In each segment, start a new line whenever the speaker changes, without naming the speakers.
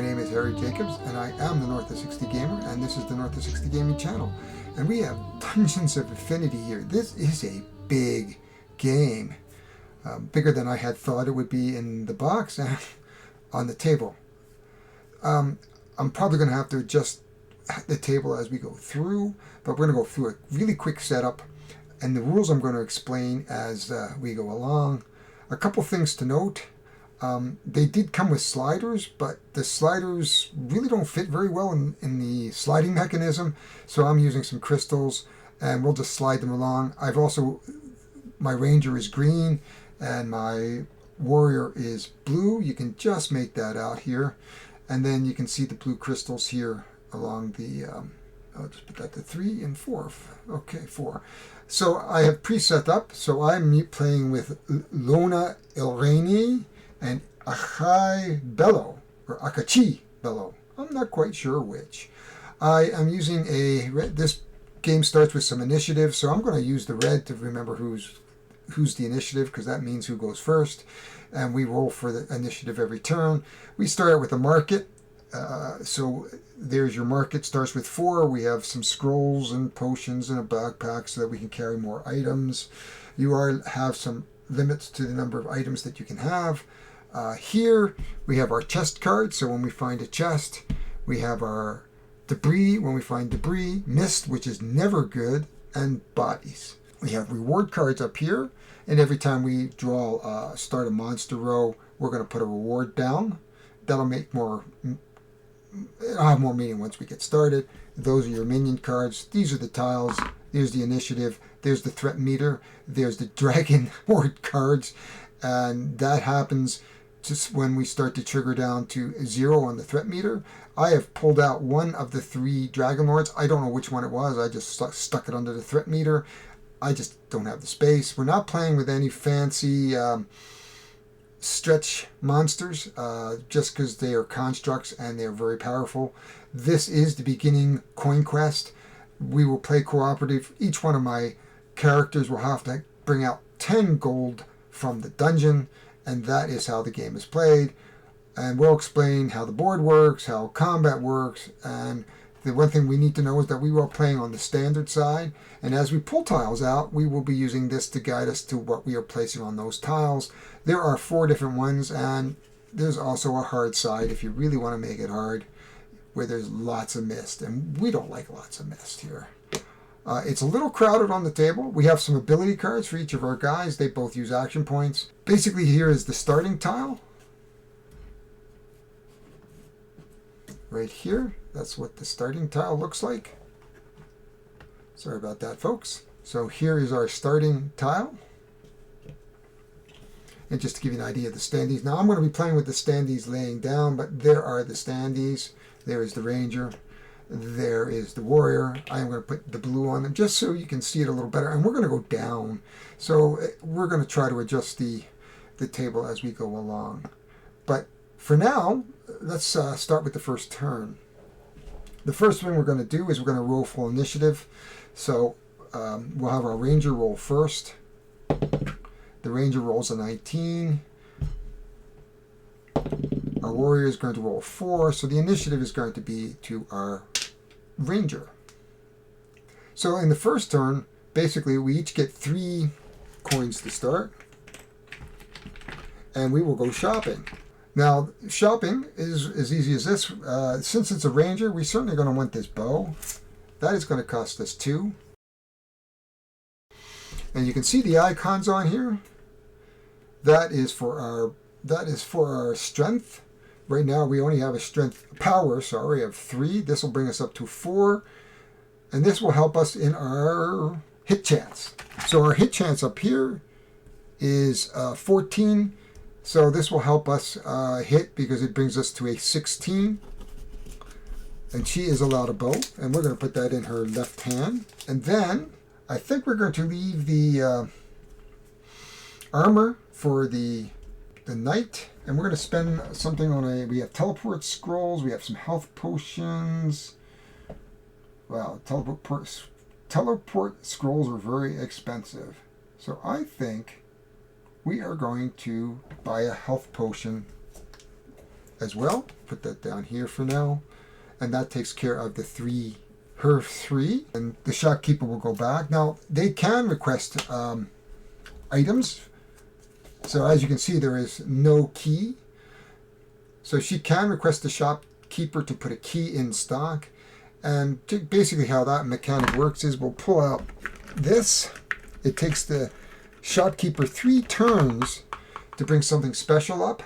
name is Harry Jacobs, and I am the North of 60 Gamer, and this is the North of 60 Gaming channel. And we have Dungeons of Infinity here. This is a big game, bigger than I had thought it would be in the box and on the table. I'm probably going to have to adjust the table as we go through, but we're going to go through a really quick setup, and the rules I'm going to explain as we go along. A couple things to note. They did come with sliders, but the sliders really don't fit very well in the sliding mechanism, so I'm using some crystals and we'll just slide them along. My ranger is green and my warrior is blue. You can just make that out here, and then you can see the blue crystals here along the I'll just put that to 3 and 4. Okay, 4. So I have preset up, so I'm playing with Lona Ilrani and Achai Bello, or Akachi Bello. I'm not quite sure which. I am using this game starts with some initiative, so I'm going to use the red to remember who's the initiative, because that means who goes first. And we roll for the initiative every turn. We start out with a market. So there's your market, starts with 4. We have some scrolls and potions and a backpack so that we can carry more items. You have some limits to the number of items that you can have. Here we have our chest card, so when we find a chest, we have our debris when we find debris, mist, which is never good, and bodies. We have reward cards up here, and every time we start a monster row, we're going to put a reward down. That'll make it'll have more meaning once we get started. Those are your minion cards. These are the tiles. There's the initiative. There's the threat meter. There's the dragon horde cards, and that happens just when we start to trigger down to 0 on the threat meter. I have pulled out one of the 3 dragon lords. I don't know which one it was. I just stuck it under the threat meter. I just don't have the space. We're not playing with any fancy stretch monsters, just because they are constructs and they're very powerful. This is the beginning coin quest. We will play cooperative. Each one of my characters will have to bring out 10 gold from the dungeon, and that is how the game is played. And we'll explain how the board works, how combat works, and the one thing we need to know is that we are playing on the standard side, and as we pull tiles out, we will be using this to guide us to what we are placing on those tiles. There are 4 different ones, and there's also a hard side if you really want to make it hard, where there's lots of mist, and we don't like lots of mist here. It's a little crowded on the table. We have some ability cards for each of our guys. They both use action points. Basically, here is the starting tile. Right here, that's what the starting tile looks like. Sorry about that, folks. So here is our starting tile. And just to give you an idea of the standees. Now I'm going to be playing with the standees laying down, but there are the standees. There is the ranger. There is the warrior. I am going to put the blue on them just so you can see it a little better. And we're going to go down. So we're going to try to adjust the table as we go along. But for now, let's start with the first turn. The first thing we're going to do is we're going to roll full initiative. So we'll have our ranger roll first. The ranger rolls a 19. Our warrior is going to roll 4. So the initiative is going to be to our ranger. So in the first turn, basically we each get 3 coins to start. And we will go shopping. Now, shopping is as easy as this. Since it's a ranger, we're certainly going to want this bow. That is going to cost us 2. And you can see the icons on here. That is for our strength. Right now, we only have a power of 3. This will bring us up to 4. And this will help us in our hit chance. So our hit chance up here is 14. So this will help us hit because it brings us to a 16. And she is allowed a bow. And we're going to put that in her left hand. And then I think we're going to leave the armor for the knight. And we're going to spend something on we have teleport scrolls. We have some health potions. Wow, teleport scrolls are very expensive. So I think we are going to buy a health potion as well. Put that down here for now. And that takes care of the her three. And the shopkeeper will go back. Now, they can request items. So as you can see, there is no key. So she can request the shopkeeper to put a key in stock. And basically how that mechanic works is we'll pull out this. It takes the shopkeeper 3 turns to bring something special up.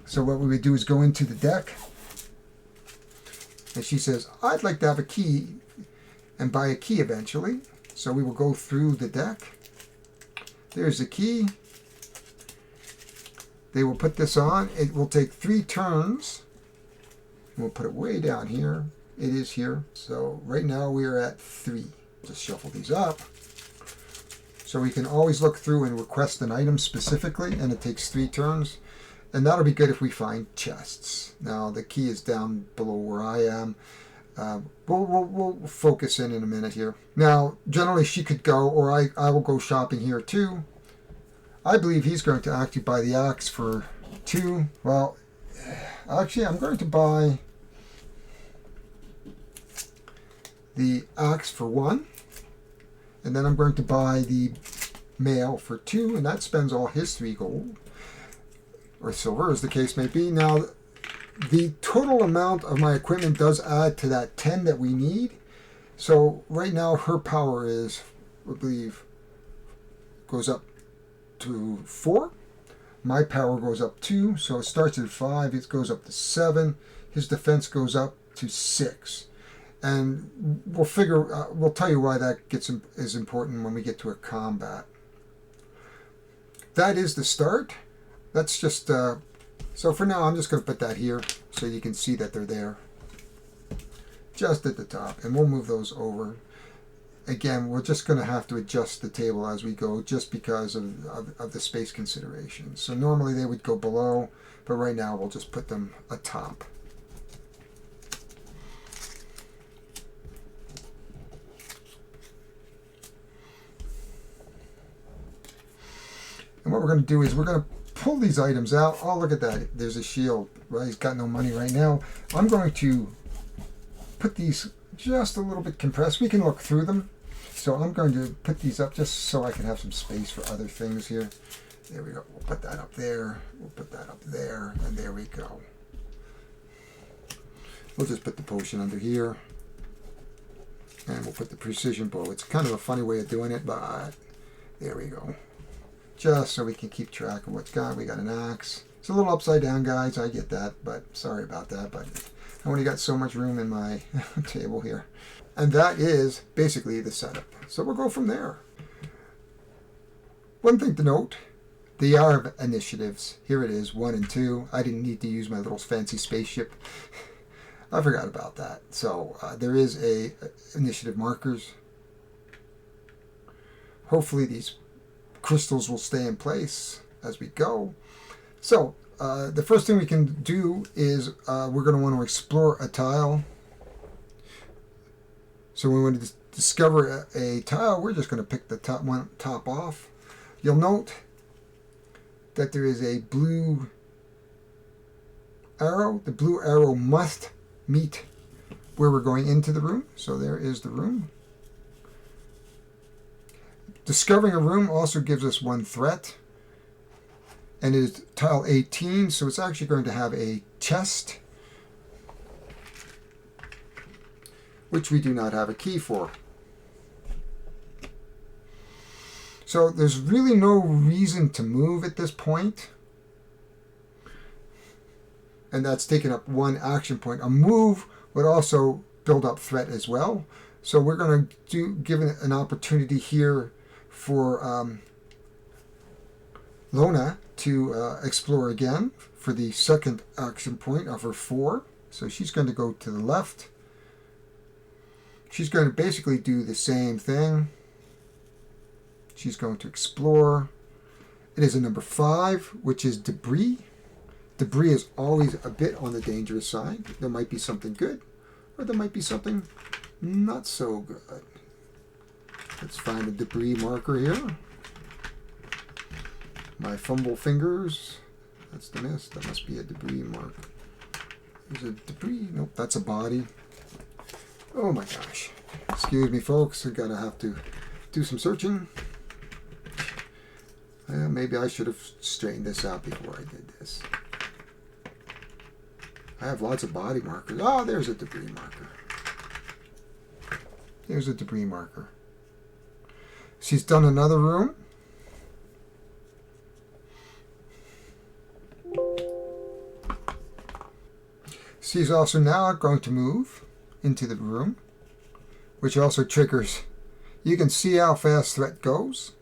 So what we would do is go into the deck. And she says, I'd like to have a key and buy a key eventually. So we will go through the deck. There's the key. They will put this on. It will take 3 turns. We'll put it way down here. It is here. So right now we are at 3. Just shuffle these up. So we can always look through and request an item specifically, and it takes 3 turns. And that'll be good if we find chests. Now the key is down below where I am. We'll focus in a minute here. Now generally she could go, or I will go shopping here too. I believe he's going to actually buy the axe for 2. Well, actually I'm going to buy the axe for 1. And then I'm going to buy the mail for 2, and that spends all his 3 gold. Or silver, as the case may be. Now, the total amount of my equipment does add to that 10 that we need. So, right now, her power is, I believe, goes up to 4. My power goes up 2, so it starts at 5, it goes up to 7. His defense goes up to 6. And we'll tell you why that is important when we get to a combat. That is the start. That's just, so for now I'm just going to put that here so you can see that they're there. Just at the top. And we'll move those over. Again, we're just going to have to adjust the table as we go just because of the space considerations. So normally they would go below, but right now we'll just put them atop. And what we're going to do is we're going to pull these items out. Oh, look at that. There's a shield. Right? He's got no money right now. I'm going to put these just a little bit compressed. We can look through them. So I'm going to put these up just so I can have some space for other things here. There we go. We'll put that up there. We'll put that up there. And there we go. We'll just put the potion under here. And we'll put the precision bow. It's kind of a funny way of doing it, but there we go. Just so we can keep track of what's got. We got an axe. It's a little upside down, guys. I get that, but sorry about that. But I only got so much room in my table here. And that is basically the setup. So we'll go from there. One thing to note, the are initiatives. Here it is, 1 and 2. I didn't need to use my little fancy spaceship. I forgot about that. So there is a initiative markers. Hopefully these crystals will stay in place as we go. So the first thing we can do is we're going to want to explore a tile. So when we want to discover a tile, we're just going to pick the top off. You'll note that there is a blue arrow. The blue arrow must meet where we're going into the room. So there is the room. Discovering a room also gives us 1 threat, and it is tile 18, so it's actually going to have a chest, which we do not have a key for. So there's really no reason to move at this point, and that's taken up 1 action point. A move would also build up threat as well, so we're going to give it an opportunity here for Lona to explore again for the second action point of her 4. So she's going to go to the left. She's going to basically do the same thing. She's going to explore. It is a number 5, which is debris. Debris is always a bit on the dangerous side. There might be something good, or there might be something not so good. Let's find a debris marker here. My fumble fingers. That's the miss. That must be a debris mark. Is it debris? Nope, that's a body. Oh my gosh. Excuse me, folks. I'm gonna have to do some searching. Maybe I should have straightened this out before I did this. I have lots of body markers. Oh, there's a debris marker. There's a debris marker. She's done another room. She's also now going to move into the room, which also triggers. You can see how fast threat goes.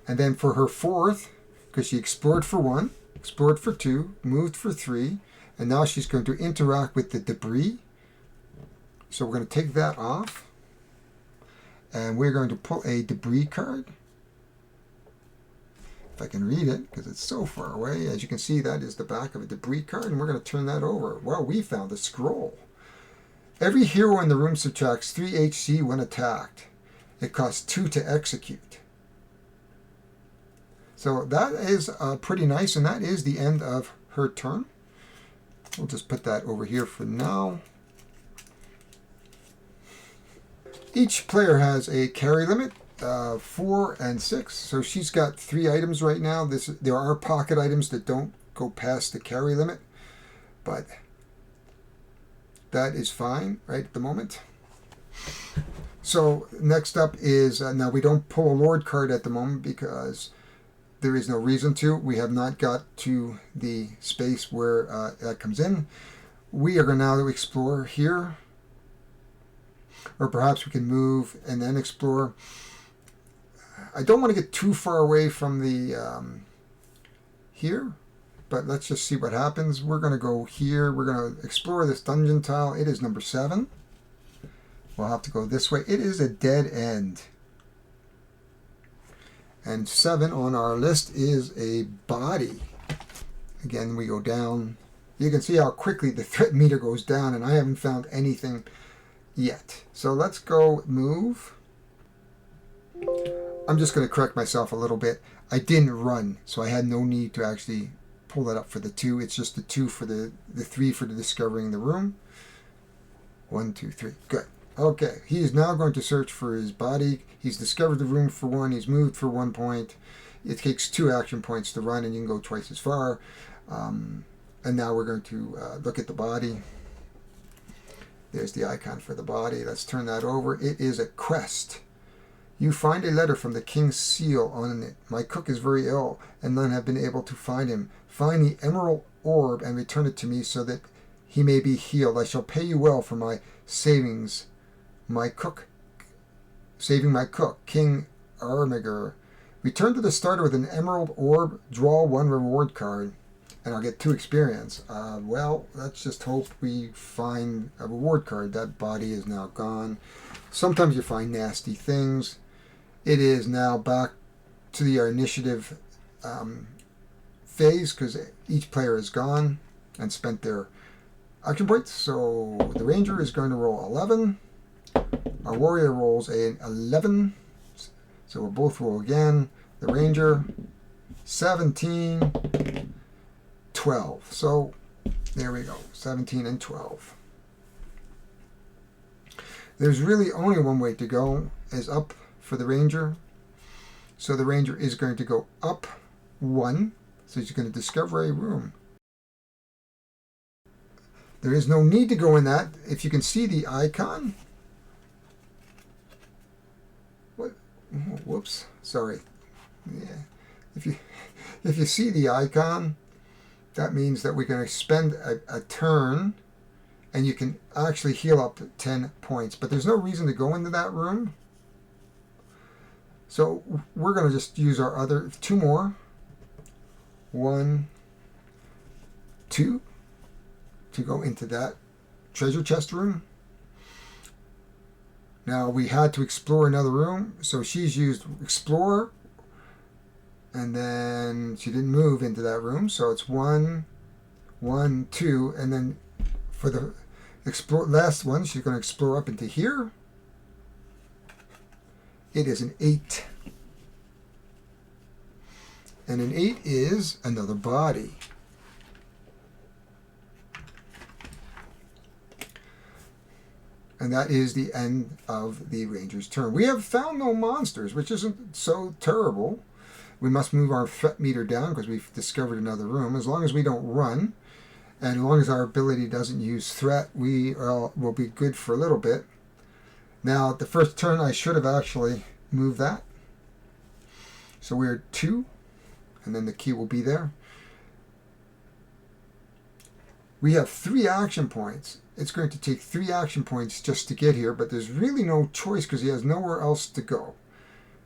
And then for her fourth, because she explored for 1, explored for 2, moved for 3, and now she's going to interact with the debris. So we're going to take that off, and we're going to pull a debris card. If I can read it, because it's so far away. As you can see, that is the back of a debris card, and we're going to turn that over. Well, we found a scroll. Every hero in the room subtracts 3 HC when attacked. It costs 2 to execute. So that is pretty nice, and that is the end of her turn. We'll just put that over here for now. Each player has a carry limit, 4 and 6. So she's got 3 items right now. There are pocket items that don't go past the carry limit, but that is fine right at the moment. So next up is, now we don't pull a Lord card at the moment because there is no reason to. We have not got to the space where that comes in. We are going now to explore here. Or perhaps we can move and then explore. I don't want to get too far away from the here, but let's just see what happens. We're going to go here. We're going to explore this dungeon tile. It is number 7. We'll have to go this way. It is a dead end. And 7 on our list is a body. Again, we go down. You can see how quickly the threat meter goes down, and I haven't found anything yet. So let's go move. I'm just going to correct myself a little bit. I didn't run, so I had no need to actually pull that up for the 2. It's just the 2 for the 3 for the discovering the room. 1, 2, 3. Good. Okay, he is now going to search for his body. He's discovered the room for 1. He's moved for 1 point. It takes 2 action points to run, and you can go twice as far. And now we're going to look at the body. There's the icon for the body. Let's turn that over. It is a quest. You find a letter from the king's seal on it. My cook is very ill, and none have been able to find him. Find the emerald orb and return it to me so that he may be healed. I shall pay you well for my savings. Saving my cook, King Armiger. Return to the starter with an emerald orb, draw 1 reward card, and I'll get 2 experience. Well, let's just hope we find a reward card. That body is now gone. Sometimes you find nasty things. It is now back to the initiative phase because each player is gone and spent their action points. So the ranger is going to roll 11. Our warrior rolls an 11, so we'll both roll again. The ranger, 17, 12. So there we go, 17 and 12. There's really only one way to go, is up for the ranger. So the ranger is going to go up 1, so he's going to discover a room. There is no need to go in that. If you can see the icon, whoops, sorry. Yeah. If you see the icon, that means that we're going to spend a turn, and you can actually heal up to 10 points. But there's no reason to go into that room. So we're going to just use our other 2 more. 1, 2 to go into that treasure chest room. Now we had to explore another room, so she's used explore, and then she didn't move into that room, so it's 1, 1, 2, and then for the last one, she's going to explore up into here. It is an 8. And an 8 is another body. And that is the end of the Ranger's turn. We have found no monsters, which isn't so terrible. We must move our threat meter down because we've discovered another room. As long as we don't run, and as long as our ability doesn't use threat, we will be good for a little bit. Now, the first turn, I should have actually moved that. So we're 2, and then the key will be there. We have 3 action points. It's going to take 3 action points just to get here, but there's really no choice because he has nowhere else to go.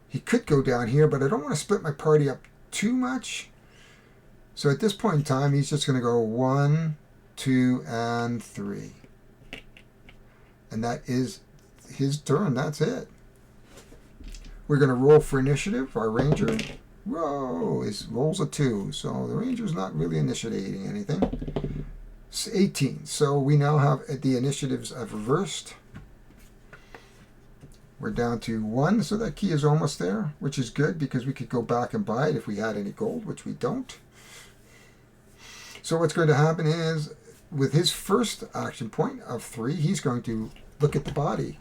He could go down here, but I don't want to split my party up too much. So at this point in time, he's just going to go 1, 2, and 3. And that is his turn. That's it. We're going to roll for initiative. Our ranger, whoa, rolls a 2. So the ranger's not really initiating anything. It's 18. So we now have the initiatives have reversed. We're down to 1, so that key is almost there, which is good because we could go back and buy it if we had any gold, which we don't. So what's going to happen is, with his first action point of 3, he's going to look at the body.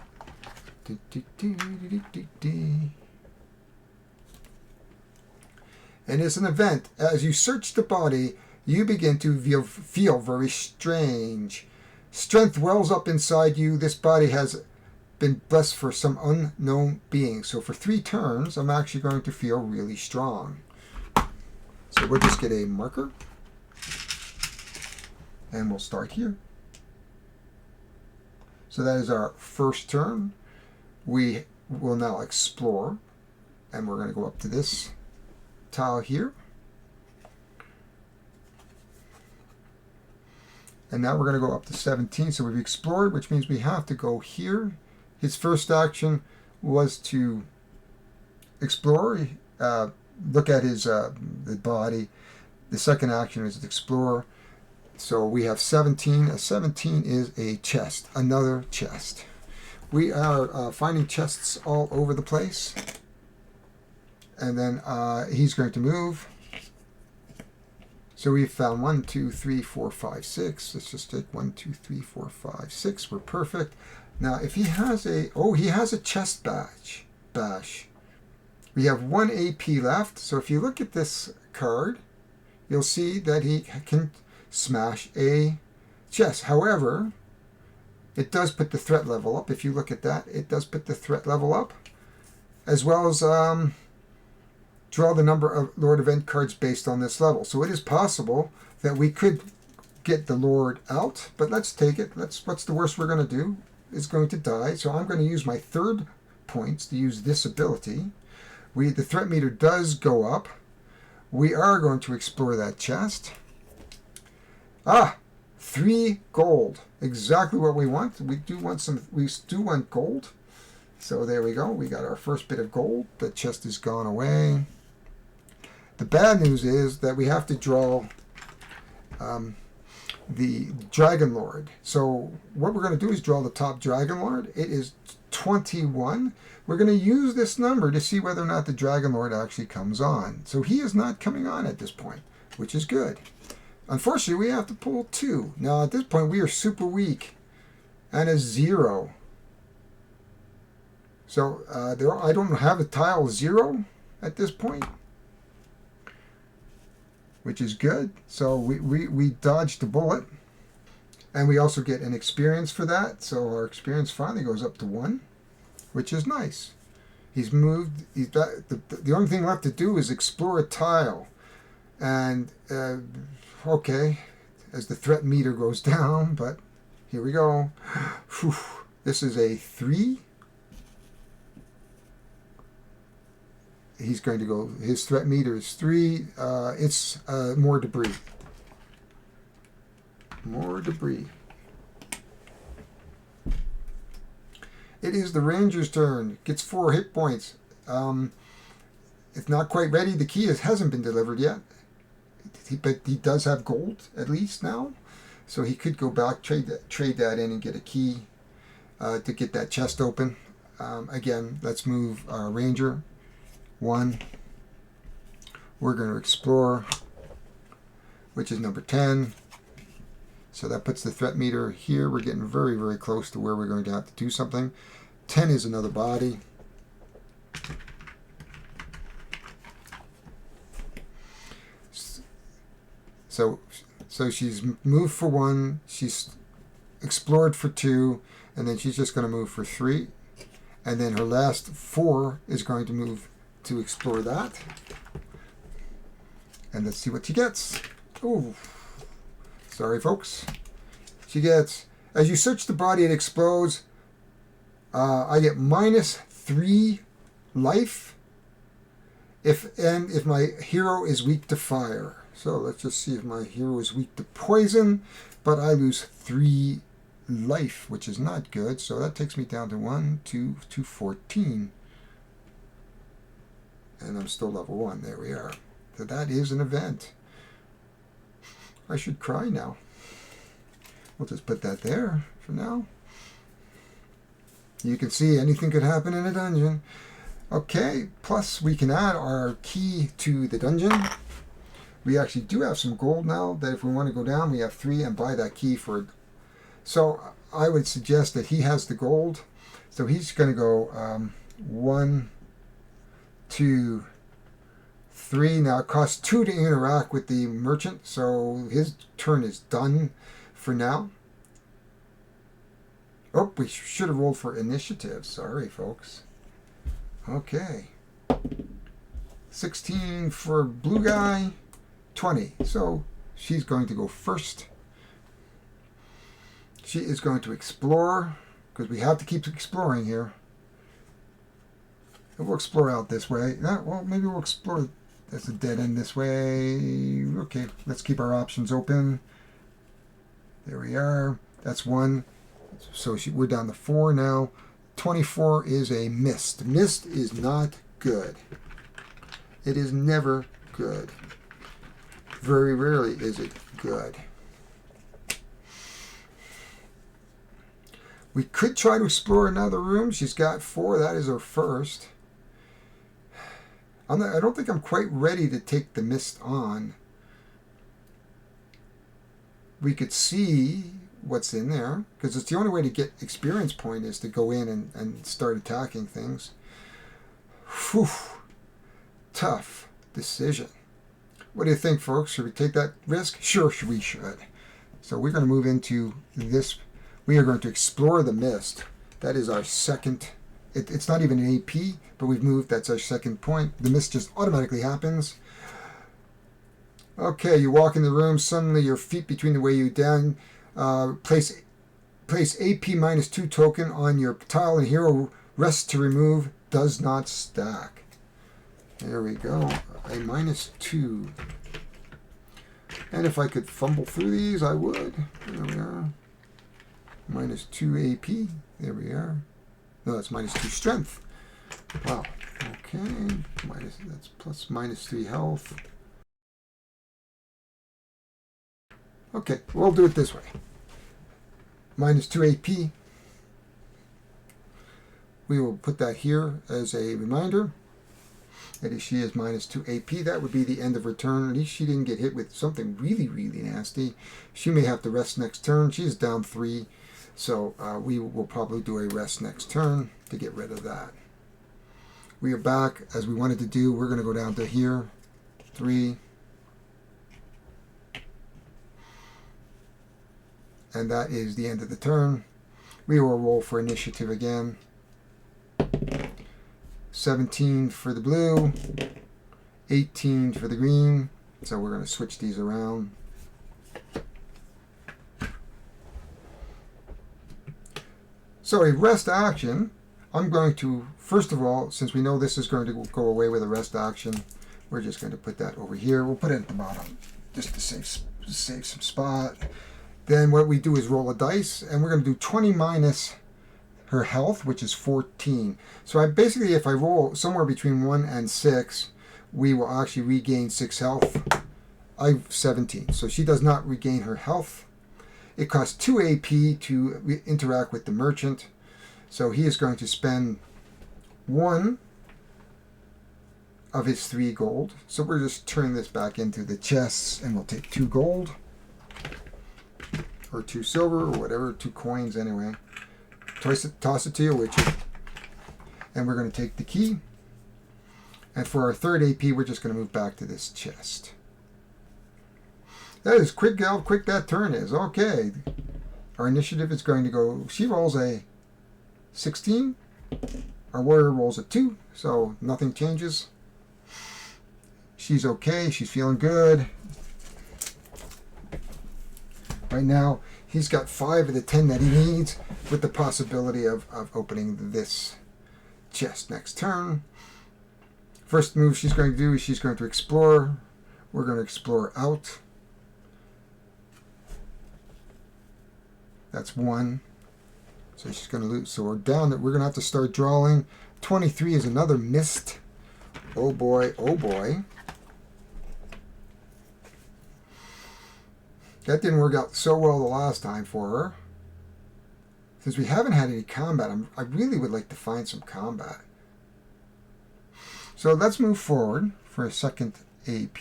And it's an event. As you search the body, you begin to feel very strange. Strength wells up inside you. This body has been blessed for some unknown being. So for 3 turns, I'm actually going to feel really strong. So we'll just get a marker. And we'll start here. So that is our first turn. We will now explore. And we're going to go up to this tile here. And now we're going to go up to 17. So we've explored, which means we have to go here. His first action was to explore, look at his the body. The second action is to explore. So we have 17. A 17 is a chest, another chest. We are finding chests all over the place. And then he's going to move. So we found 1, 2, 3, 4, 5, 6. Let's just take 1, 2, 3, 4, 5, 6. We're perfect. Now, if he has he has a chest bash. We have 1 AP left. So if you look at this card, you'll see that he can smash a chest. However, it does put the threat level up. If you look at that, it does put the threat level up, as well as draw the number of Lord event cards based on this level. So it is possible that we could get the Lord out, but let's take it. What's the worst we're going to do? Is going to die. So I'm going to use my 3rd points to use this ability. The threat meter does go up. We are going to explore that chest. 3 gold. Exactly what we want. We do want gold. So there we go. We got our first bit of gold. The chest is gone away. The bad news is that we have to draw the Dragon Lord. So what we're going to do is draw the top Dragon Lord. It is 21. We're going to use this number to see whether or not the Dragon Lord actually comes on. So he is not coming on at this point, which is good. Unfortunately, we have to pull 2. Now, at this point, we are super weak. And a 0. So I don't have a tile 0 at this point, which is good. So we dodged the bullet. And we also get an experience for that. So our experience finally goes up to 1, which is nice. He's moved. The only thing left to do is explore a tile. And, okay, as the threat meter goes down, but here we go. Whew. This is a 3. He's going to go, his threat meter is 3. It's more debris. More debris. It is the Ranger's turn. Gets 4 hit points. It's not quite ready. The key hasn't been delivered yet. But he does have gold, at least now. So he could go back, trade that in and get a key to get that chest open. Again, let's move our Ranger. 1. We're going to explore, which is number 10. So that puts the threat meter here. We're getting very, very close to where we're going to have to do something. 10 is another body. So she's moved for 1, she's explored for 2, and then she's just going to move for 3. And then her last 4 is going to move to explore that. And let's see what she gets. Oh, sorry folks. She gets, as you search the body, it explodes. I get -3 life if my hero is weak to fire. So let's just see if my hero is weak to poison, but I lose 3 life, which is not good. So that takes me down to 1, 2, to 14. And I'm still level 1. There we are. So that is an event. I should cry now. We'll just put that there for now. You can see anything could happen in a dungeon. Okay, plus we can add our key to the dungeon. We actually do have some gold now that if we want to go down, we have 3 and buy that key for. So I would suggest that he has the gold. So he's going to go 1, 2, 3. Now it costs 2 to interact with the merchant, so his turn is done for now. Oh, we should have rolled for initiative. Sorry, folks. Okay. 16 for blue guy, 20. So she's going to go first. She is going to explore, because we have to keep exploring here. And we'll explore out this way. Well, maybe we'll explore. That's a dead end this way. Okay, let's keep our options open. There we are. That's 1. So we're down to 4 now. 24 is a mist. Mist is not good. It is never good. Very rarely is it good. We could try to explore another room. She's got 4. That is her first. I don't think I'm quite ready to take the mist on. We could see what's in there, because it's the only way to get experience point is to go in and start attacking things. Whew. Tough decision. What do you think, folks? Should we take that risk? Sure, we should. So we're going to move into this. We are going to explore the mist. That is our second. It's not even an AP, but we've moved. That's our second point. The mist just automatically happens. Okay, you walk in the room. Suddenly your feet between the way you down. Place AP -2 token on your tile, and hero rest to remove does not stack. There we go. A -2. And if I could fumble through these, I would. There we are. -2 AP. There we are. No, that's -2 strength. Wow. Okay. That's plus -3 health. Okay, we'll do it this way. -2 AP. We will put that here as a reminder. That she is -2 AP. That would be the end of her turn. At least she didn't get hit with something really, really nasty. She may have to rest next turn. She's down 3. So we will probably do a rest next turn to get rid of that. We are back as we wanted to do. We're going to go down to here. 3. And that is the end of the turn. We will roll for initiative again. 17 for the blue, 18 for the green. So we're going to switch these around. So a rest action, I'm going to, first of all, since we know this is going to go away with a rest action, we're just going to put that over here. We'll put it at the bottom just to save some spot. Then what we do is roll a dice, and we're going to do 20 minus her health, which is 14. So basically, if I roll somewhere between 1 and 6, we will actually regain 6 health. I've 17, so she does not regain her health. It costs 2 AP to interact with the merchant, so he is going to spend 1 of his 3 gold. So we're just turning this back into the chests, and we'll take 2 gold. or 2 silver, or whatever, 2 coins anyway. Toss it to your witcher. And we're going to take the key. And for our third AP, we're just going to move back to this chest. That is quick, how quick that turn is. Okay. Our initiative is going to go... She rolls a 16. Our warrior rolls a 2. So nothing changes. She's okay. She's feeling good. Right now, he's got 5 of the 10 that he needs, with the possibility of opening this chest next turn. First move she's going to do is she's going to explore. We're going to explore out. That's 1. So she's going to lose. So we're down. We're going to have to start drawing. 23 is another missed. Oh boy, oh boy. That didn't work out so well the last time for her. Since we haven't had any combat, I really would like to find some combat. So let's move forward for a second AP.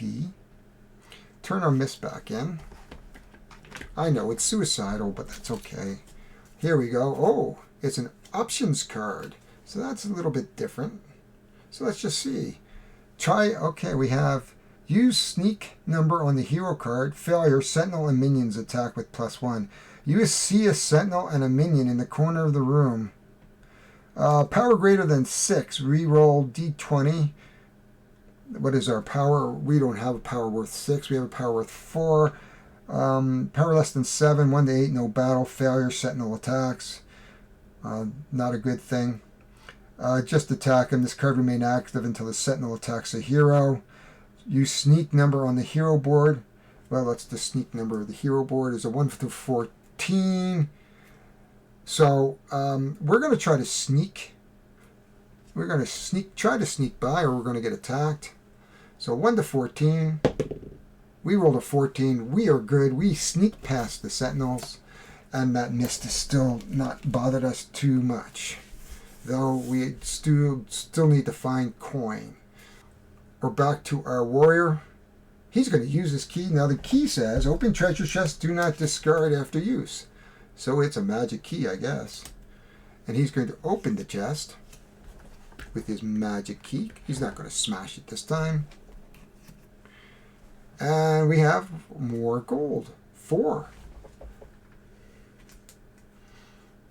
Turn our miss back in. I know it's suicidal, but that's okay. Here we go. Oh, it's an options card. So that's a little bit different. So let's just see. Okay, we have use sneak number on the hero card. Failure, sentinel and minions attack with +1. You see a sentinel and a minion in the corner of the room. Power greater than 6. Reroll D20. What is our power? We don't have a power worth 6. We have a power worth 4. Power less than 7. 1 to 8. No battle. Failure. Sentinel attacks. Not a good thing. Just attack him. This card remain active until the sentinel attacks a hero. Use sneak number on the hero board. Well, that's the sneak number of the hero board. Is a 1 through 14. So we're going to try to sneak. We're going to try to sneak by, or we're going to get attacked. So 1 to 14. We rolled a 14. We are good. We sneak past the sentinels, and that mist has still not bothered us too much. Though we still need to find coin. We're back to our warrior. He's going to use his key. Now the key says, open treasure chest, do not discard after use. So it's a magic key, I guess. And he's going to open the chest with his magic key. He's not going to smash it this time. And we have more gold. 4.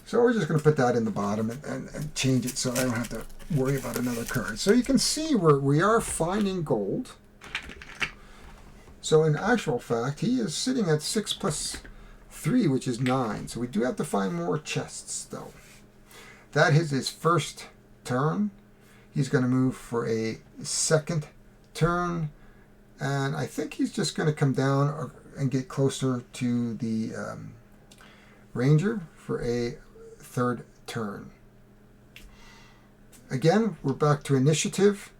So we're just going to put that in the bottom and change it so I don't have to worry about another card. So you can see we are finding gold. So in actual fact, he is sitting at 6 plus 3, which is 9. So we do have to find more chests, though. That is his first turn. He's going to move for a second turn. And I think he's just going to come down and get closer to the ranger for a third turn. Again, we're back to initiative.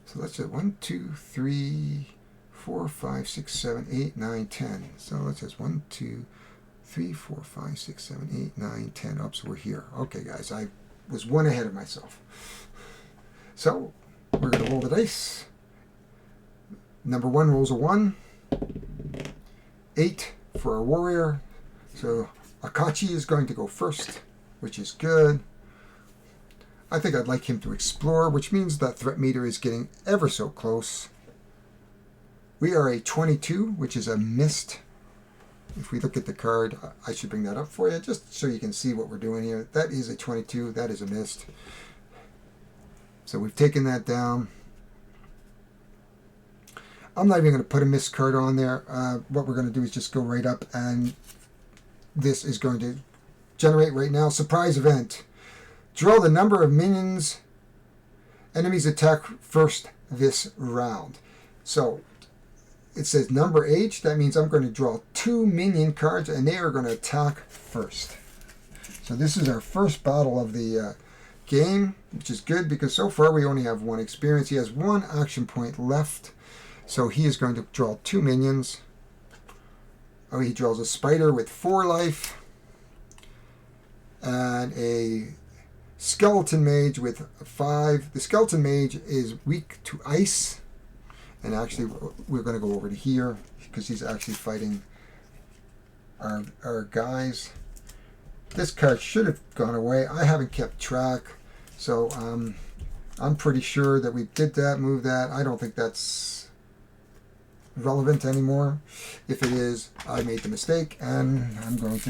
So let's do 1, 2, 3, 4, 5, 6, 7, 8, 9, 10. So let's just 1, 2, 3, 4, 5, 6, 7, 8, 9, 10. Oops, we're here. Okay, guys, I was 1 ahead of myself. So we're going to roll the dice. Number 1 rolls a 1. 8 for our warrior. So Akachi is going to go first, which is good. I think I'd like him to explore, which means that threat meter is getting ever so close. We are a 22, which is a missed. If we look at the card, I should bring that up for you, just so you can see what we're doing here. That is a 22. That is a missed. So we've taken that down. I'm not even going to put a missed card on there. What we're going to do is just go right up, and this is going to generate right now. Surprise event. Draw the number of minions enemies attack first this round. So it says number H. That means I'm going to draw 2 minion cards, and they are going to attack first. So this is our first battle of the game, which is good because so far we only have 1 experience. He has 1 action point left. So he is going to draw 2 minions. Oh, he draws a spider with 4 life. And a skeleton mage with 5. The skeleton mage is weak to ice. And actually, we're going to go over to here because he's actually fighting our guys. This card should have gone away. I haven't kept track, so I'm pretty sure that we did that, moved that. I don't think that's relevant anymore. If it is, I made the mistake, and I'm going to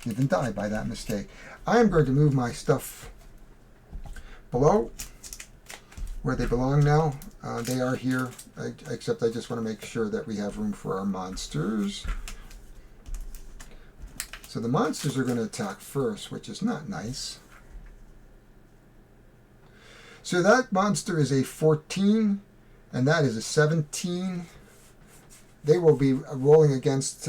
live and die by that mistake. I am going to move my stuff below where they belong now. They are here, except I just want to make sure that we have room for our monsters. So the monsters are going to attack first, which is not nice. So that monster is a 14, and that is a 17. They will be rolling against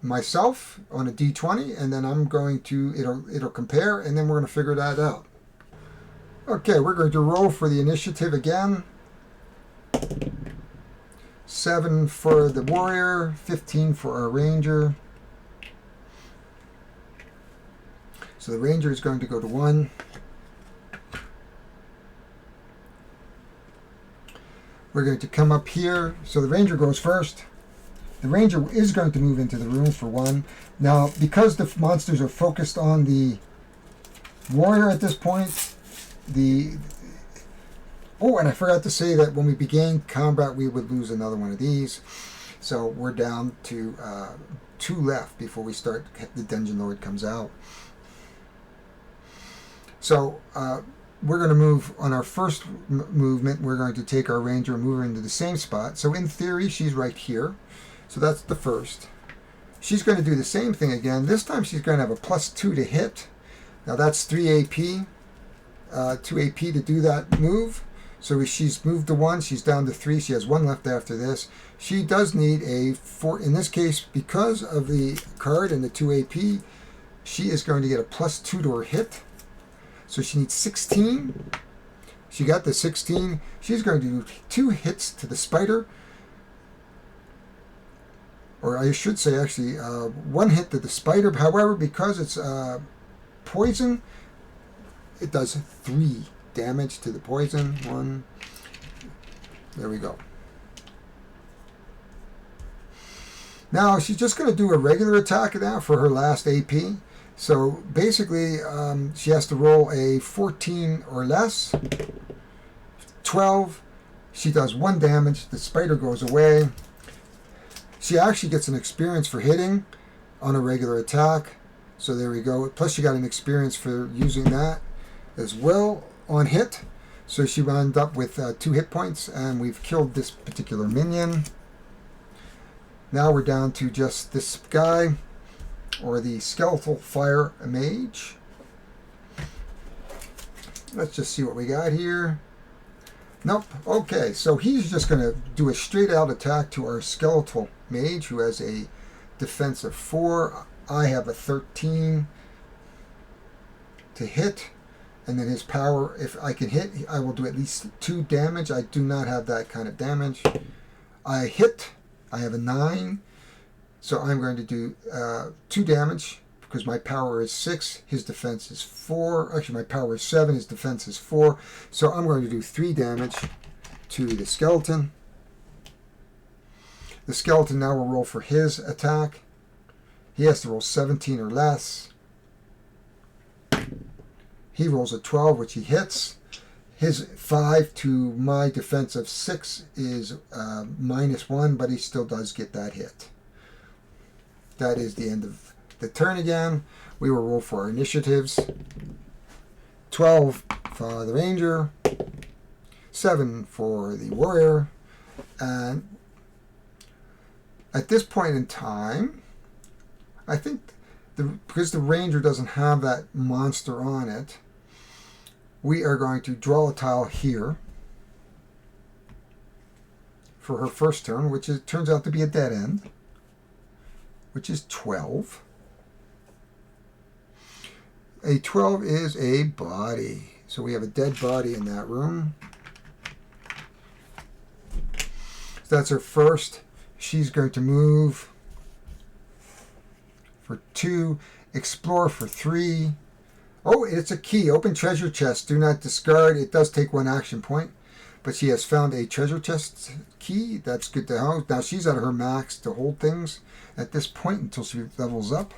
myself on a d20, and then I'm going to, it'll compare, and then we're going to figure that out. Okay, we're going to roll for the initiative again. 7 for the warrior, 15 for our ranger. So the ranger is going to go to 1. We're going to come up here. So the ranger goes first. The ranger is going to move into the room for 1. Now, because the monsters are focused on the warrior at this point, oh, and I forgot to say that when we began combat, we would lose another one of these. So we're down to 2 left before we start. The Dungeon Lord comes out. So we're going to move on our first movement. We're going to take our ranger and move her into the same spot. So in theory, she's right here. So that's the first. She's going to do the same thing again. This time she's going to have a +2 to hit. Now that's 3 AP. 2 AP to do that move. So she's moved to 1. She's down to 3. She has 1 left after this. She does need a 4. In this case, because of the card and the 2 AP, she is going to get a +2 to her hit. So she needs 16. She got the 16. She's going to do 2 hits to the spider. Or I should say, actually, 1 hit to the spider. However, because it's poison, it does 3 damage to the poison. 1. There we go. Now, she's just going to do a regular attack now for her last AP. So basically, she has to roll a 14 or less. 12. She does 1 damage. The spider goes away. She actually gets an experience for hitting on a regular attack. So there we go. Plus she got an experience for using that as well on hit. So she wound up with 2 hit points, and we've killed this particular minion. Now we're down to just this guy, or the skeletal fire mage. Let's just see what we got here. Nope. Okay, so he's just going to do a straight out attack to our skeletal mage, who has a defense of 4. I have a 13 to hit, and then his power, if I can hit, I will do at least 2 damage. I do not have that kind of damage. I hit. I have a 9. So I'm going to do 2 damage because my power is 6. His defense is 4. Actually, my power is 7. His defense is 4. So I'm going to do 3 damage to the skeleton. The skeleton now will roll for his attack. He has to roll 17 or less. He rolls a 12, which he hits. His 5 to my defense of 6 is -1, but he still does get that hit. That is the end of the turn again. We will roll for our initiatives. 12 for the ranger, 7 for the warrior, and at this point in time, I think because the ranger doesn't have that monster on it, we are going to draw a tile here for her first turn, which turns out to be a dead end, which is 12. A 12 is a body. So we have a dead body in that room. So that's her first. She's going to move for 2, explore for 3. Oh, it's a key. Open treasure chest. Do not discard. It does take 1 action point. But she has found a treasure chest key. That's good to know. Now she's at her max to hold things at this point until she levels up.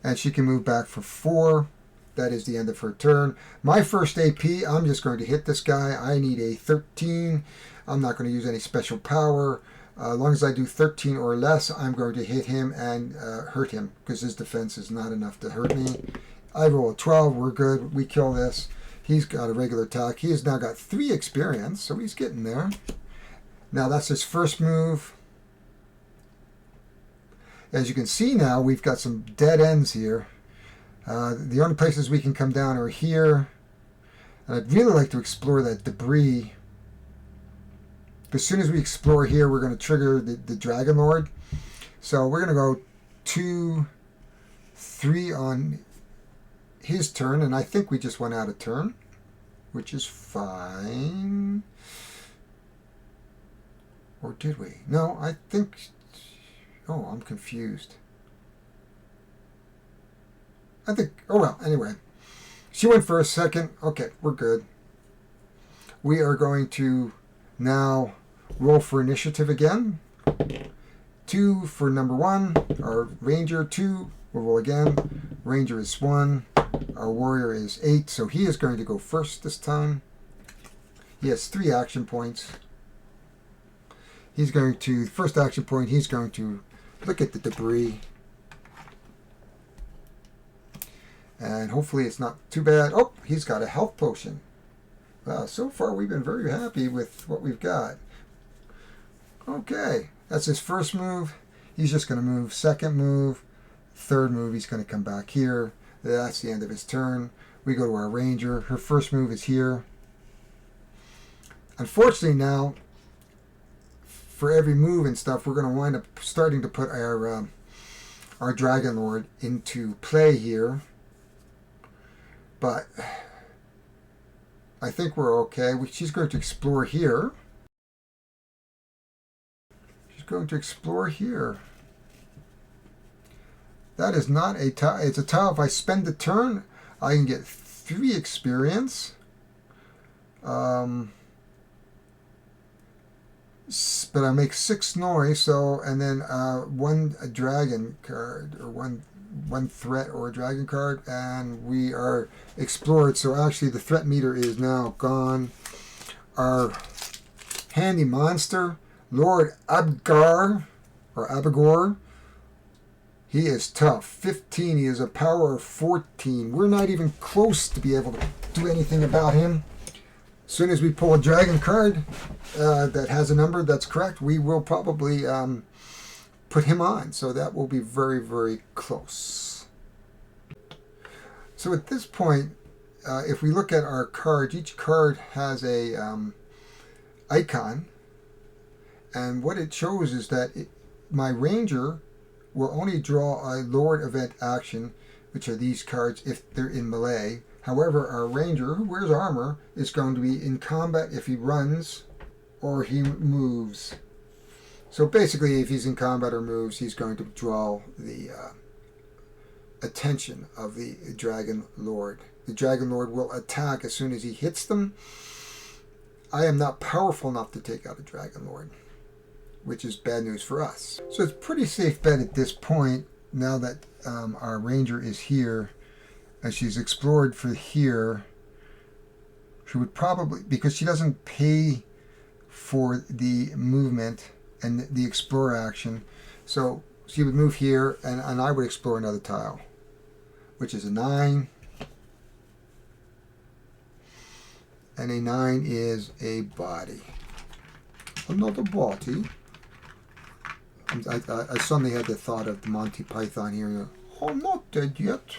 And she can move back for 4. That is the end of her turn. My first AP, I'm just going to hit this guy. I need a 13. I'm not going to use any special power. As long as I do 13 or less, I'm going to hit him and hurt him because his defense is not enough to hurt me. I roll a 12. We're good. We kill this. He's got a regular attack. He has now got 3 experience, so he's getting there. Now that's his first move. As you can see now, we've got some dead ends here. The only places we can come down are here. And I'd really like to explore that debris. As soon as we explore here, we're going to trigger the Dragon Lord. So we're going to go 2, 3 on his turn. And I think we just went out of turn, which is fine. Or did we? No, I think... Oh, I'm confused. I think... Oh, well, anyway. She went for a second. Okay, we're good. We are going to now roll for initiative again. 2 for number 1. Our ranger, 2. We'll roll again. Ranger is 1. Our warrior is 8. So he is going to go first this time. He has 3 action points. He's going to... First action point, he's going to look at the debris. And hopefully it's not too bad. Oh, he's got a health potion. Wow, so far we've been very happy with what we've got. Okay, that's his first move. He's just going to move. Second move. Third move, he's going to come back here. That's the end of his turn. We go to our ranger. Her first move is here. Unfortunately now, for every move and stuff, we're going to wind up starting to put our Dragon Lord into play here. But I think we're okay. She's going to explore here. She's going to explore here. That is not a tile. It's a tile. If I spend the turn, I can get 3 experience. But I make 6 noise, so, and then 1 dragon card, or one threat or a dragon card, and we are explored. So actually the threat meter is now gone. Our handy monster, Lord Abgar, or Abagor, he is tough. 15. He has a power of 14. We're not even close to be able to do anything about him. As soon as we pull a dragon card that has a number that's correct, we will probably put him on. So that will be very, very close. So at this point, if we look at our cards, each card has a icon. And what it shows is that my ranger will only draw a Lord event action, which are these cards if they're in melee. However, our ranger, who wears armor, is going to be in combat if he runs or he moves. So basically, if he's in combat or moves, he's going to draw the attention of the Dragon Lord. The Dragon Lord will attack as soon as he hits them. I am not powerful enough to take out a Dragon Lord, which is bad news for us. So it's a pretty safe bet at this point, now that our ranger is here, and she's explored for here. She would probably, because she doesn't pay for the movement and the explore action, so she would move here, and I would explore another tile, which is a 9. And a 9 is a body. Another body. I suddenly had the thought of the Monty Python here. I'm not dead yet.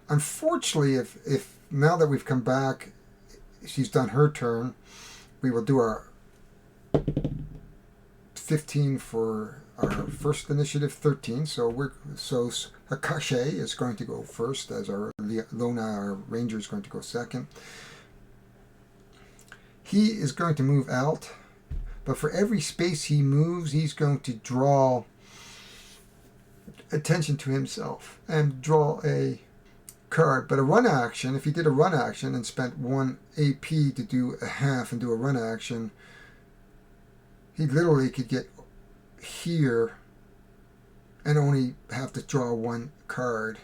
Unfortunately, if now that we've come back, she's done her turn, we will do our 15 for our first initiative, 13. So Hakashi is going to go first, as our Lona, our ranger, is going to go second. He is going to move out, but for every space he moves, he's going to draw attention to himself and draw a card. But a run action, if he did a run action and spent 1 AP to do a half and do a run action, he literally could get here and only have to draw 1 card.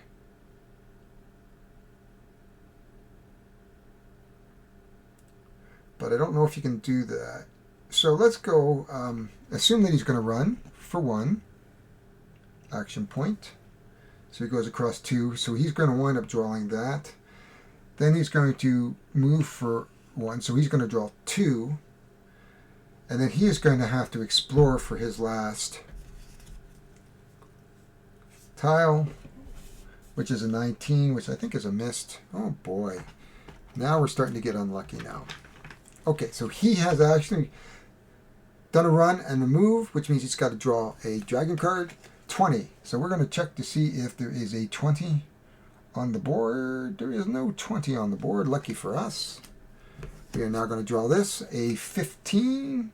But I don't know if you can do that. So let's go, assume that he's going to run for 1 action point. So he goes across 2. So he's going to wind up drawing that. Then he's going to move for 1. So he's going to draw 2. And then he is going to have to explore for his last tile, which is a 19, which I think is a missed. Oh boy. Now we're starting to get unlucky now. Okay, so he has actually done a run and a move, which means he's got to draw a dragon card. 20. So we're going to check to see if there is a 20 on the board. There is no 20 on the board. Lucky for us. We are now going to draw this. A 15.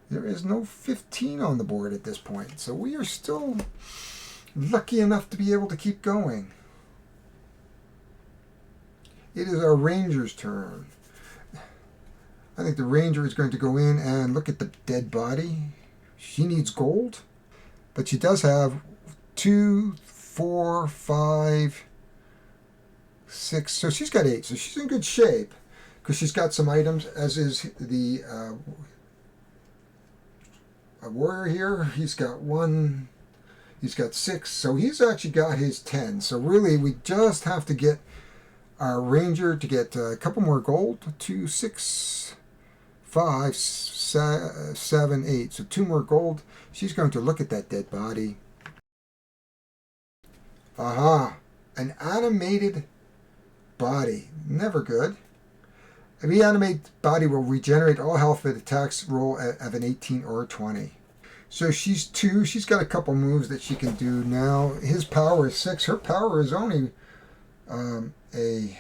There is no 15 on the board at this point. So we are still lucky enough to be able to keep going. It is our ranger's turn. I think the ranger is going to go in and look at the dead body. She needs gold, but she does have 2, 4, 5, 6. So she's got 8. So she's in good shape because she's got some items, as is the warrior here. He's got 1. He's got 6. So he's actually got his 10. So really, we just have to get our ranger to get a couple more gold. 2, 6, 5, 7, 8. So 2 more gold. She's going to look at that dead body. Aha! An animated body. Never good. A reanimated body will regenerate all health if it attacks roll of an 18 or a 20. So she's 2. She's got a couple moves that she can do now. His power is 6. Her power is only a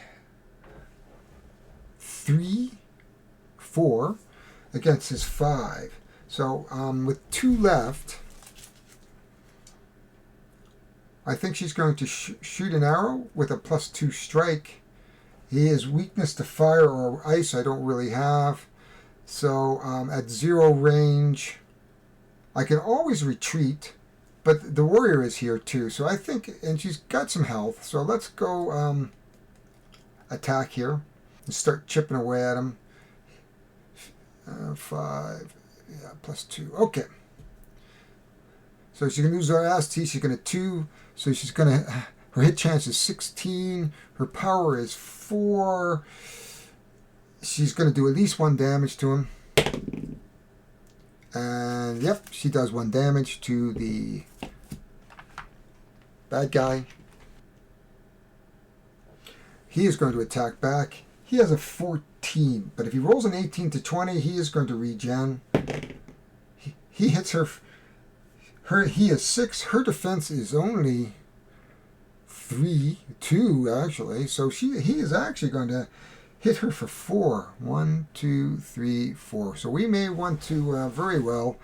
3, 4 against his 5. So with 2 left, I think she's going to shoot an arrow with a +2 strike. He has weakness to fire or ice. I don't really have. So at 0 range, I can always retreat, but the warrior is here too. So I think, and she's got some health. So let's go attack here and start chipping away at him. 5, yeah, +2. Okay. So she's going to use her ST. She's going to 2. So she's going to, her hit chance is 16. Her power is 4. She's going to do at least 1 damage to him. And yep, she does 1 damage to the bad guy. He is going to attack back. He has a 14, but if he rolls an 18 to 20, he is going to regen. He hits her. He is 6. Her defense is only 2 actually. So he is actually going to hit her for 4. 1, 2, 3, 4. So we may want to very well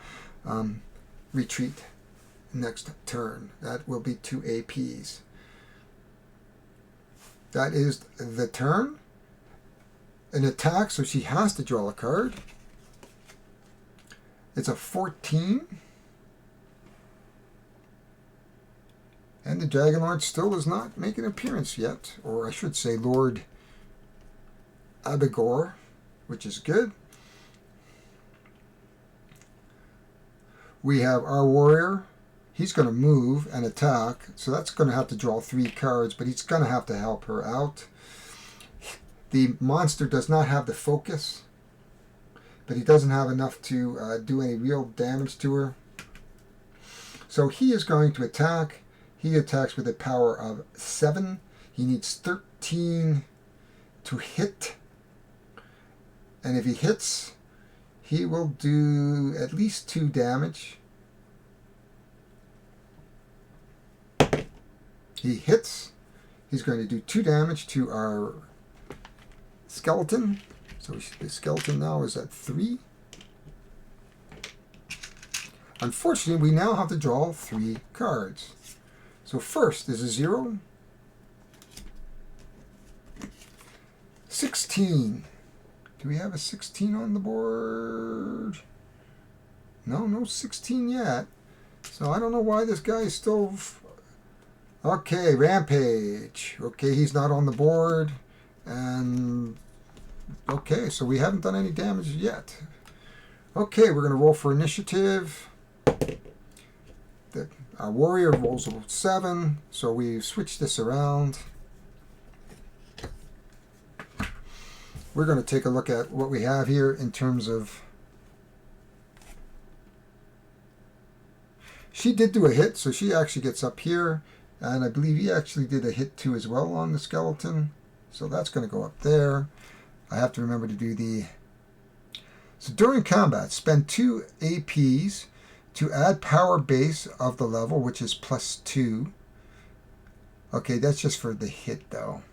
retreat next turn. That will be 2 APs. That is the turn. An attack, so she has to draw a card. It's a 14. And the Dragon Lord still does not make an appearance yet. Or I should say Lord Abigor, which is good. We have our warrior. He's going to move and attack. So that's going to have to draw 3 cards, but he's going to have to help her out. The monster does not have the focus, but he doesn't have enough to do any real damage to her. So he is going to attack. He attacks with a power of 7. He needs 13 to hit. And if he hits, he will do at least 2 damage. He hits. He's going to do 2 damage to our skeleton. So the skeleton now is at 3. Unfortunately, we now have to draw 3 cards. So first is a 0, 16. Do we have a 16 on the board? No, no 16 yet. So I don't know why this guy is still... Okay, Rampage. Okay, he's not on the board. And... Okay, so we haven't done any damage yet. Okay, we're going to roll for initiative. Our warrior rolls a 7, so we switch this around. We're going to take a look at what we have here in terms of... She did do a hit, so she actually gets up here. And I believe he actually did a hit too as well on the skeleton. So that's going to go up there. I have to remember to do the... So during combat, spend 2 APs to add power base of the level, which is +2. Okay, that's just for the hit though.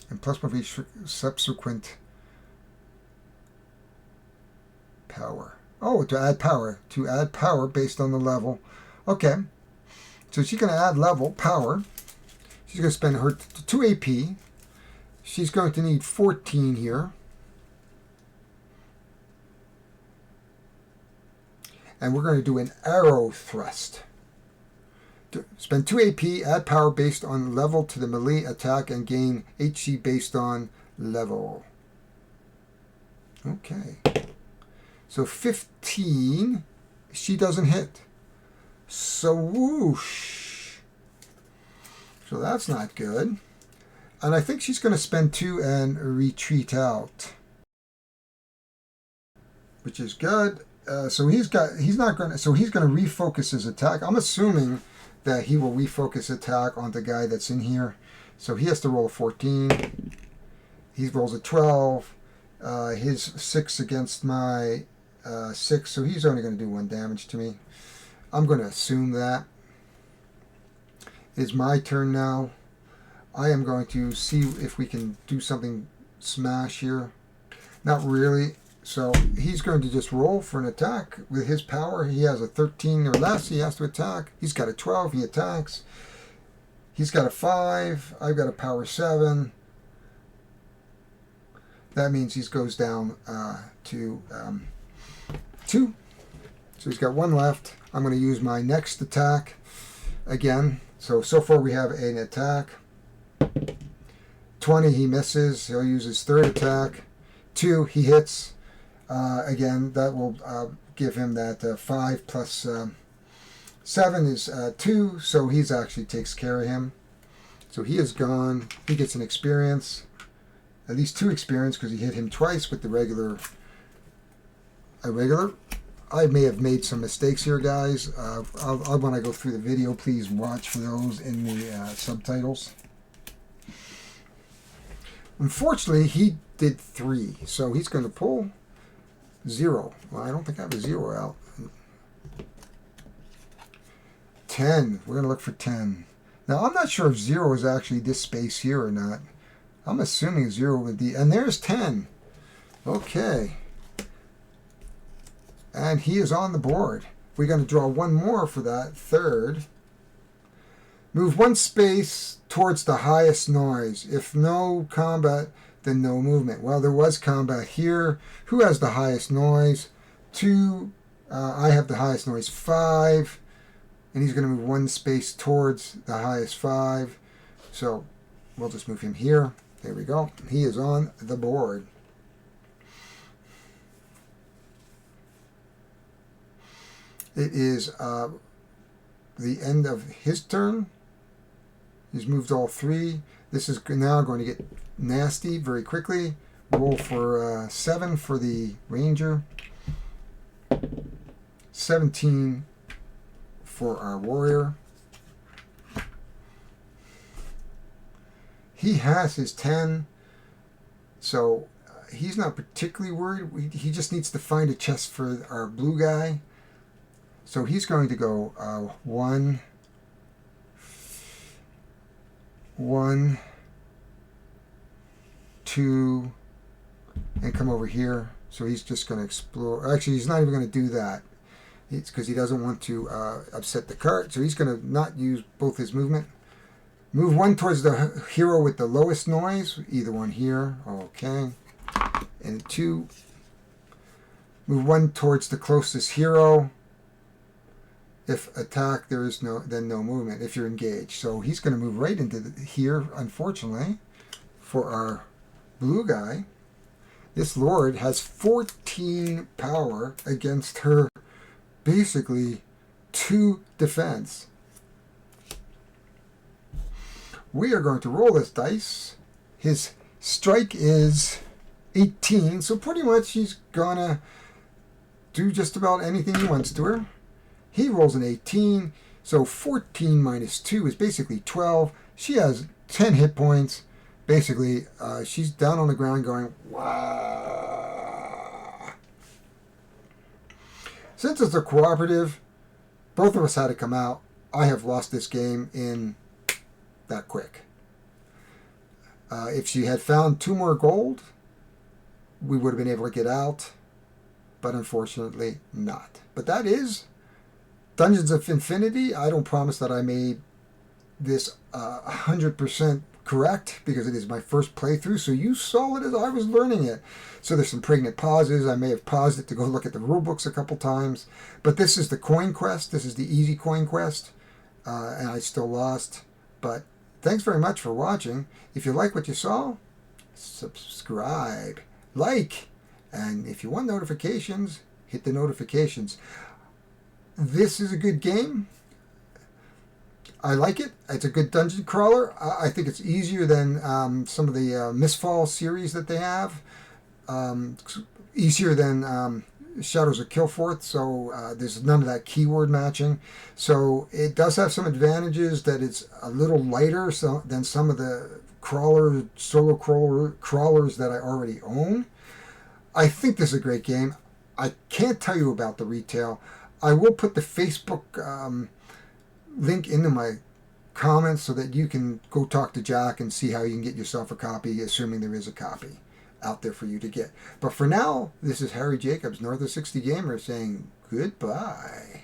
And +1 for each subsequent power. Oh, to add power. To add power based on the level. Okay. So she's going to add level, power. She's going to spend her 2 AP. She's going to need 14 here. And we're going to do an arrow thrust. Spend 2 AP, add power based on level to the melee attack, and gain HC based on level. Okay. So 15, she doesn't hit. So whoosh. So that's not good. And I think she's going to spend 2 and retreat out, which is good. So he's going to refocus his attack. I'm assuming that he will refocus attack on the guy that's in here. So he has to roll a 14. He rolls a 12. His 6 against my 6, so he's only going to do 1 damage to me. I'm going to assume that. It's my turn now. I am going to see if we can do something smash here. Not really. So he's going to just roll for an attack with his power. He has a 13 or less. He has to attack. He's got a 12. He attacks. He's got a 5. I've got a power 7. That means he goes down to 2. So he's got 1 left. I'm going to use my next attack again. So far we have an attack. 20, he misses. He'll use his 3rd attack. 2, he hits. Again, that will give him that 5 plus 7 is 2, so he's actually takes care of him. So he is gone. He gets an experience, at least 2 experience, because he hit him twice with the regular. I may have made some mistakes here, guys. When I go through the video, please watch for those in the subtitles. Unfortunately, he did 3, so he's going to pull 0. Well, I don't think I have a 0 out. 10. We're going to look for 10. Now, I'm not sure if 0 is actually this space here or not. I'm assuming 0 would be... And there's 10. Okay. And he is on the board. We're going to draw 1 more for that 3rd. Move 1 space towards the highest noise. If no combat, then no movement. Well, there was combat here. Who has the highest noise? 2. I have the highest noise, 5. And he's going to move 1 space towards the highest 5. So we'll just move him here. There we go. He is on the board. It is the end of his turn. He's moved all 3. This is now going to get nasty very quickly. Roll for 7 for the ranger. 17 for our warrior. He has his 10, so he's not particularly worried. He just needs to find a chest for our blue guy. So he's going to go 1, 2, and come over here. So he's just going to explore. Actually, he's not even going to do that. It's because he doesn't want to upset the cart. So he's going to not use both his movement. Move one towards the hero with the lowest noise. Either one here. Okay. And 2. Move one towards the closest hero. If attack, there is no movement if you're engaged. So he's going to move right into here, unfortunately, for our blue guy. This Lord has 14 power against her, basically 2 defense. We are going to roll this dice. His strike is 18, so pretty much he's going to do just about anything he wants to her. He rolls an 18, so 14 minus 2 is basically 12. She has 10 hit points. Basically, she's down on the ground going, wah. Since it's a cooperative, both of us had to come out. I have lost this game in that quick. If she had found 2 more gold, we would have been able to get out, but unfortunately not. But that is Dungeons of Infinity. I don't promise that I made this 100% correct because it is my first playthrough, so you saw it as I was learning it. So there's some pregnant pauses. I may have paused it to go look at the rule books a couple times, but this is the coin quest. This is the easy coin quest, and I still lost. But thanks very much for watching. If you like what you saw, subscribe, like, and if you want notifications, hit the notifications. This is a good game. I like it. It's a good dungeon crawler. I think it's easier than some of the Mistfall series that they have. Easier than Shadows of Kilforth, so there's none of that keyword matching. So it does have some advantages that it's a little lighter than some of the solo crawlers that I already own. I think this is a great game. I can't tell you about the retail. I will put the Facebook link into my comments so that you can go talk to Jack and see how you can get yourself a copy, assuming there is a copy out there for you to get. But for now, this is Harry Jacobs, North of 60 Gamer, saying goodbye.